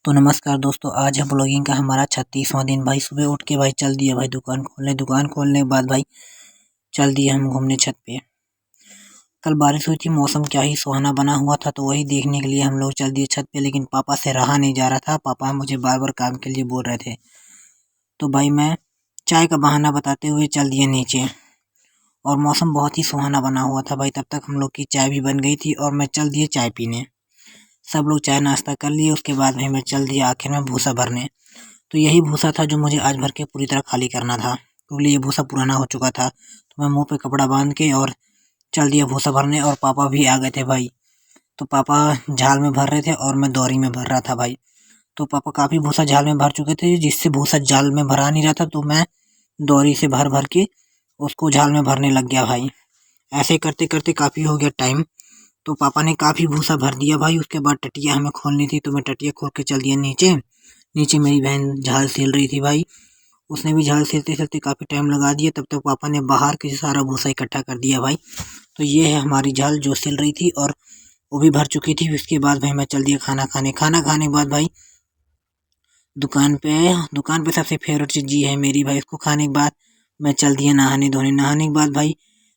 तो नमस्कार दोस्तों, आज है ब्लॉगिंग का हमारा 36वां दिन। भाई सुबह उठ के भाई चल दिया भाई दुकान खोलने के बाद भाई चल दिए हम घूमने छत पे। कल बारिश हुई थी, मौसम क्या ही सुहाना बना हुआ था, तो वही देखने के लिए हम लोग चल दिए छत पे। लेकिन पापा से रहा नहीं जा रहा था, पापा मुझे बार बार काम के लिए बोल रहे थे। तो भाई मैं चाय का बहाना बताते हुए चल दिए नीचे, और मौसम बहुत ही सुहाना बना हुआ था भाई। तब तक हम लोग की चाय भी बन गई थी और मैं चल दिए चाय पीने। सब लोग चाय नाश्ता कर लिए, उसके बाद भाई मैं चल दिया आखिर में भूसा भरने। तो यही भूसा था जो मुझे आज भर के पूरी तरह खाली करना था, क्योंकि ये भूसा पुराना हो चुका था। तो मैं मुंह पे कपड़ा बांध के और चल दिया भूसा भरने, और पापा भी आ गए थे भाई। तो पापा झाल में भर रहे थे और मैं दौरी में भर रहा था भाई। तो पापा काफ़ी भूसा झाल में भर चुके थे, जिससे भूसा झाल में भरा नहीं रहा था, तो मैं दौरी से भर भर के उसको झाल में भरने लग गया भाई। ऐसे करते करते काफ़ी हो गया टाइम। तो पापा ने काफ़ी भूसा भर दिया भाई। उसके बाद टटिया हमें खोलनी थी, तो मैं टटिया खोल के चल दिया नीचे। नीचे मेरी बहन झाल सील रही थी भाई, उसने भी झाल सीलते सीलते काफ़ी टाइम लगा दिया। तब तक पापा ने बाहर के सारा भूसा इकट्ठा कर दिया भाई। तो ये है हमारी झाल जो सिल रही थी, और वो भी भर चुकी थी। उसके बाद भाई मैं चल दिया खाना खाने के बाद भाई दुकान पे सबसे फेवरेट चीज़ ये है मेरी भाई। उसको खाने के बाद मैं चल दिया नहाने के बाद भाई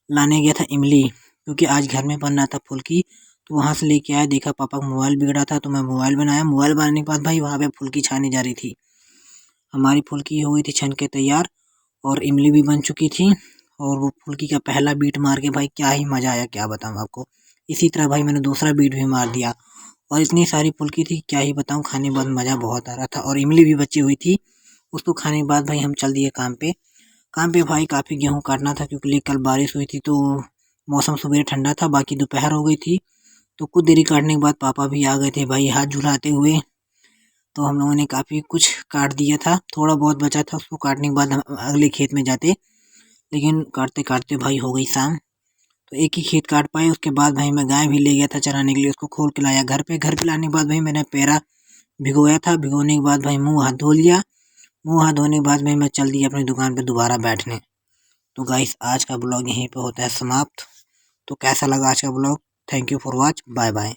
लाने गया था इमली, क्योंकि आज घर में बन रहा था फुल्की। तो वहाँ से लेके आया, देखा पापा का मोबाइल बिगड़ा था, तो मैं मोबाइल बनाया। मोबाइल बनाने के बाद भाई वहाँ पे फुल्की छानी जा रही थी। हमारी फुल्की हो गई थी छन के तैयार, और इमली भी बन चुकी थी। और वो फुल्की का पहला बीट मार के भाई क्या ही मज़ा आया, क्या बताऊँ आपको। इसी तरह भाई मैंने दूसरा बीट भी मार दिया, और इतनी सारी फुल्की थी क्या ही बताऊँ। खाने के बाद मज़ा बहुत आ रहा था, और इमली भी बची हुई थी। उसको खाने के बाद भाई हम चल दिए काम पे भाई काफ़ी गेहूँ काटना था, क्योंकि कल बारिश हुई थी। तो मौसम सुबह ठंडा था, बाकी दोपहर हो गई थी। तो कुछ देरी काटने के बाद पापा भी आ गए थे भाई हाथ झुलाते हुए। तो हम लोगों ने काफ़ी कुछ काट दिया था, थोड़ा बहुत बचा था। उसको काटने के बाद हम अगले खेत में जाते, लेकिन काटते काटते भाई हो गई शाम। तो एक ही खेत काट पाए। उसके बाद भाई मैं गाय भी ले गया था चराने के लिए, उसको खोल के लाया घर पे लाने के बाद भाई मैंने पैरा भिगोया था। भिगोने के बाद भाई मुँह हाथ धो लिया। मुँह हाथ धोने के बाद भाई मैं चल दिया अपनी दुकान पर दोबारा बैठने। तो गाइस आज का ब्लॉग यहीं पे होता है समाप्त। तो कैसा लगा आज का blog? Thank you for watch, bye bye.